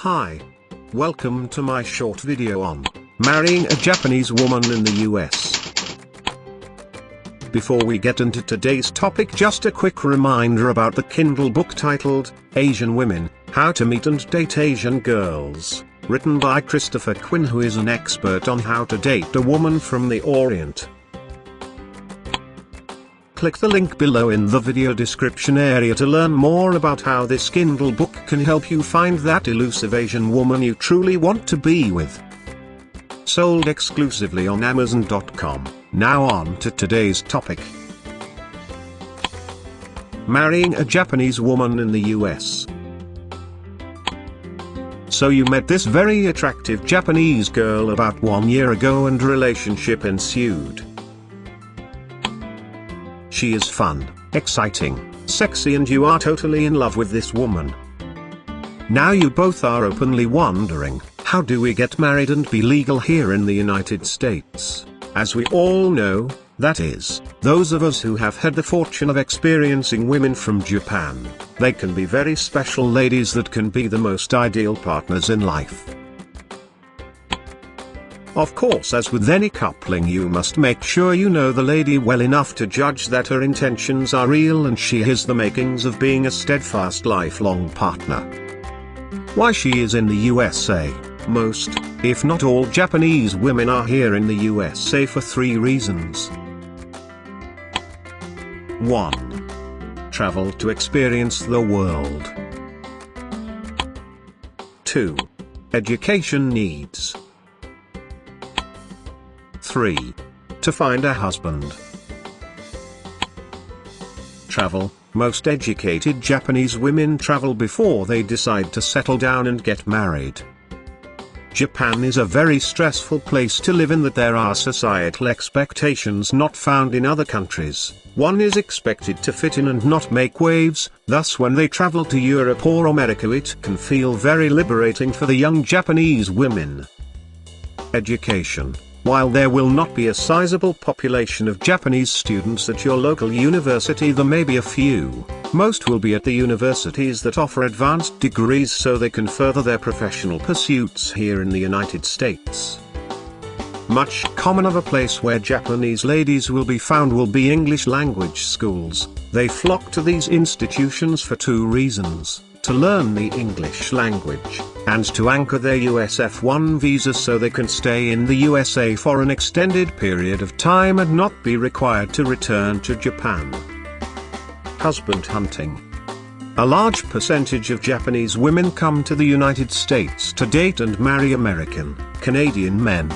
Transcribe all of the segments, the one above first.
Hi. Welcome to my short video on marrying a Japanese woman in the US. Before we get into today's topic, just a quick reminder about the Kindle book titled, Asian Women, How to Meet and Date Asian Girls, written by Christopher Quinn, who is an expert on how to date a woman from the Orient. Click the link below in the video description area to learn more about how this Kindle book can help you find that elusive Asian woman you truly want to be with. Sold exclusively on Amazon.com. Now on to today's topic. Marrying a Japanese woman in the US. So you met this very attractive Japanese girl about 1 year ago and relationship ensued. She is fun, exciting, sexy, and you are totally in love with this woman. Now you both are openly wondering, how do we get married and be legal here in the United States? As we all know, that is, those of us who have had the fortune of experiencing women from Japan, they can be very special ladies that can be the most ideal partners in life. Of course, as with any coupling, you must make sure you know the lady well enough to judge that her intentions are real and she has the makings of being a steadfast lifelong partner. Why she is in the USA. Most, if not all, Japanese women are here in the USA for 3 reasons. 1. Travel to experience the world. 2. Education needs. 3. To find a husband. Travel. Most educated Japanese women travel before they decide to settle down and get married. Japan is a very stressful place to live in that there are societal expectations not found in other countries. One is expected to fit in and not make waves, thus when they travel to Europe or America it can feel very liberating for the young Japanese women. Education. While there will not be a sizable population of Japanese students at your local university, there may be a few. Most will be at the universities that offer advanced degrees so they can further their professional pursuits here in the United States. Much common of a place where Japanese ladies will be found will be English language schools. They flock to these institutions for 2 reasons. To learn the English language, and to anchor their US F1 visa so they can stay in the USA for an extended period of time and not be required to return to Japan. Husband hunting. A large percentage of Japanese women come to the United States to date and marry American, Canadian men.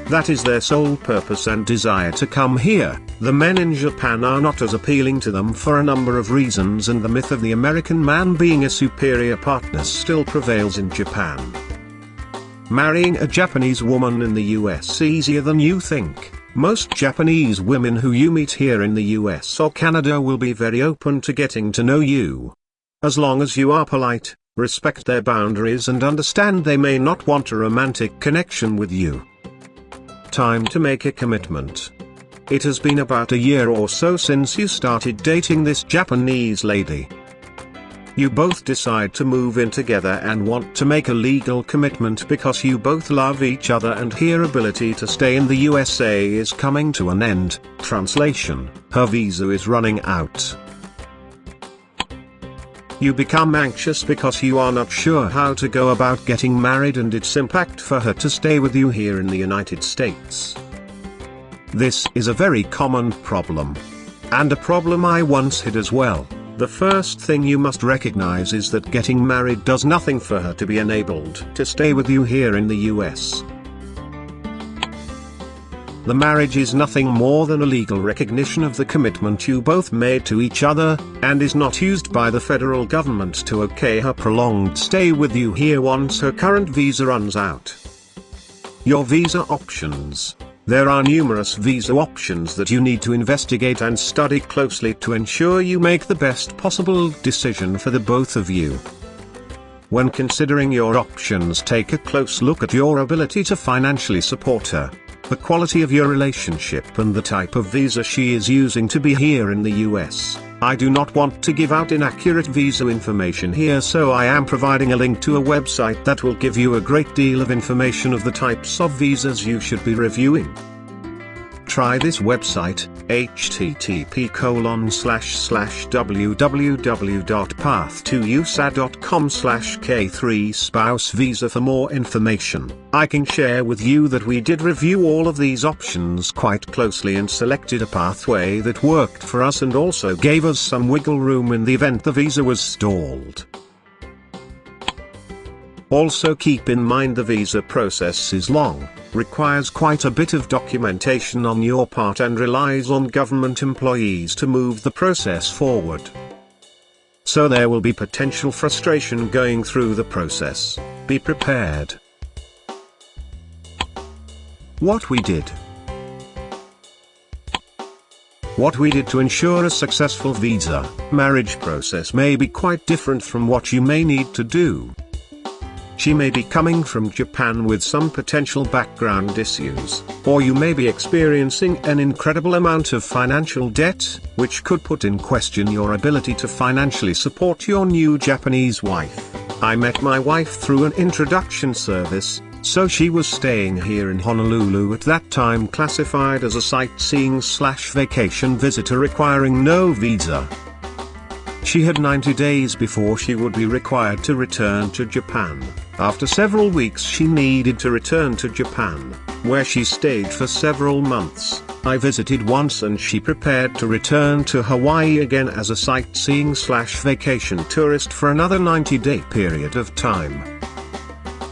That is their sole purpose and desire to come here. The men in Japan are not as appealing to them for a number of reasons, and the myth of the American man being a superior partner still prevails in Japan. Marrying a Japanese woman in the US is easier than you think. Most Japanese women who you meet here in the US or Canada will be very open to getting to know you. As long as you are polite, respect their boundaries and understand they may not want a romantic connection with you. Time to make a commitment. It has been about a year or so since you started dating this Japanese lady. You both decide to move in together and want to make a legal commitment because you both love each other and your ability to stay in the USA is coming to an end. Translation: her visa is running out. You become anxious because you are not sure how to go about getting married and its impact for her to stay with you here in the United States. This is a very common problem. And a problem I once had as well. The first thing you must recognize is that getting married does nothing for her to be enabled to stay with you here in the US. The marriage is nothing more than a legal recognition of the commitment you both made to each other, and is not used by the federal government to okay her prolonged stay with you here once her current visa runs out. Your visa options. There are numerous visa options that you need to investigate and study closely to ensure you make the best possible decision for the both of you. When considering your options, take a close look at your ability to financially support her, the quality of your relationship and the type of visa she is using to be here in the US. I do not want to give out inaccurate visa information here, so I am providing a link to a website that will give you a great deal of information of the types of visas you should be reviewing. Try this website, http://www.path2usa.com/K3 spouse visa for more information. I can share with you that we did review all of these options quite closely and selected a pathway that worked for us and also gave us some wiggle room in the event the visa was stalled. Also keep in mind the visa process is long, requires quite a bit of documentation on your part and relies on government employees to move the process forward. So there will be potential frustration going through the process. Be prepared. What we did. What we did to ensure a successful visa marriage process may be quite different from what you may need to do. She may be coming from Japan with some potential background issues, or you may be experiencing an incredible amount of financial debt, which could put in question your ability to financially support your new Japanese wife. I met my wife through an introduction service, so she was staying here in Honolulu at that time, classified as a sightseeing/vacation visitor requiring no visa. She had 90 days before she would be required to return to Japan. After several weeks she needed to return to Japan, where she stayed for several months. I visited once and she prepared to return to Hawaii again as a sightseeing/vacation tourist for another 90-day period of time.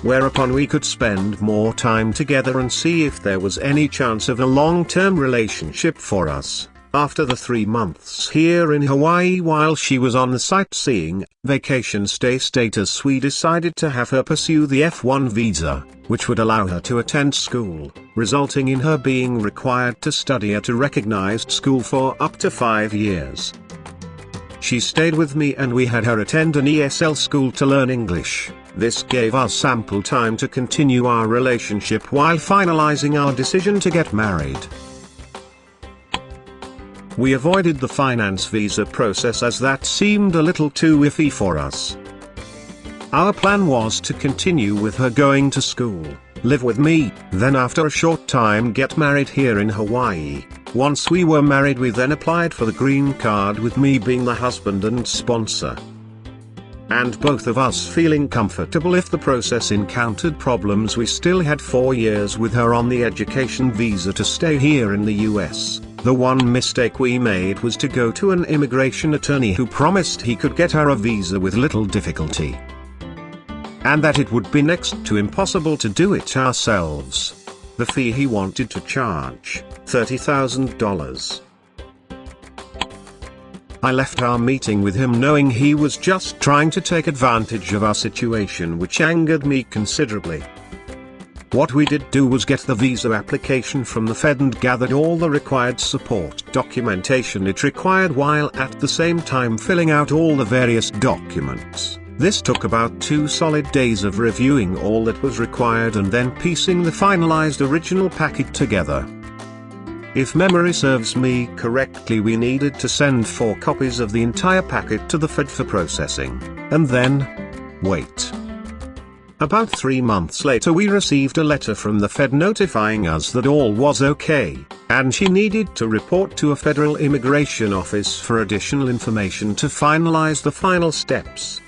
Whereupon we could spend more time together and see if there was any chance of a long-term relationship for us. After the 3 months here in Hawaii while she was on the sightseeing, vacation stay status, we decided to have her pursue the F1 visa, which would allow her to attend school, resulting in her being required to study at a recognized school for up to 5 years. She stayed with me and we had her attend an ESL school to learn English. This gave us ample time to continue our relationship while finalizing our decision to get married. We avoided the finance visa process as that seemed a little too iffy for us. Our plan was to continue with her going to school, live with me, then after a short time get married here in Hawaii. Once we were married we then applied for the green card, with me being the husband and sponsor. And both of us feeling comfortable if the process encountered problems. We still had 4 years with her on the education visa to stay here in the US. The one mistake we made was to go to an immigration attorney who promised he could get her a visa with little difficulty, and that it would be next to impossible to do it ourselves. The fee he wanted to charge, $30,000. I left our meeting with him knowing he was just trying to take advantage of our situation, which angered me considerably. What we did do was get the visa application from the Fed and gathered all the required support documentation it required, while at the same time filling out all the various documents. This took about 2 solid days of reviewing all that was required and then piecing the finalized original packet together. If memory serves me correctly, we needed to send 4 copies of the entire packet to the Fed for processing, and then wait. About 3 months later we received a letter from the Fed notifying us that all was okay, and she needed to report to a federal immigration office for additional information to finalize the final steps.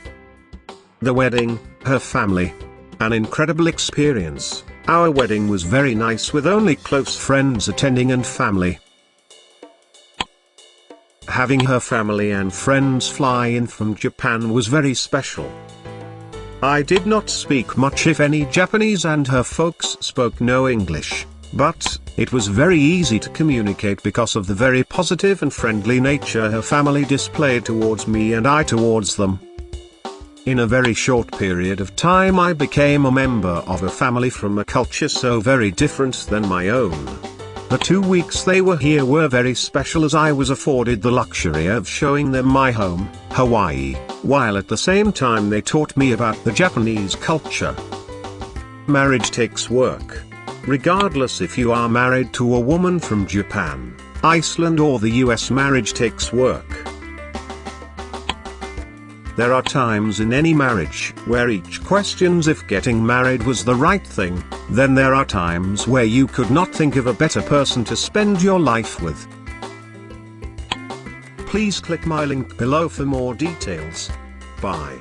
The wedding, her family. An incredible experience. Our wedding was very nice with only close friends attending and family. Having her family and friends fly in from Japan was very special. I did not speak much if any Japanese and her folks spoke no English, but it was very easy to communicate because of the very positive and friendly nature her family displayed towards me and I towards them. In a very short period of time I became a member of a family from a culture so very different than my own. The 2 weeks they were here were very special as I was afforded the luxury of showing them my home, Hawaii, while at the same time they taught me about the Japanese culture. Marriage takes work. Regardless if you are married to a woman from Japan, Iceland or the US, marriage takes work. There are times in any marriage where each questions if getting married was the right thing. Then there are times where you could not think of a better person to spend your life with. Please click my link below for more details. Bye.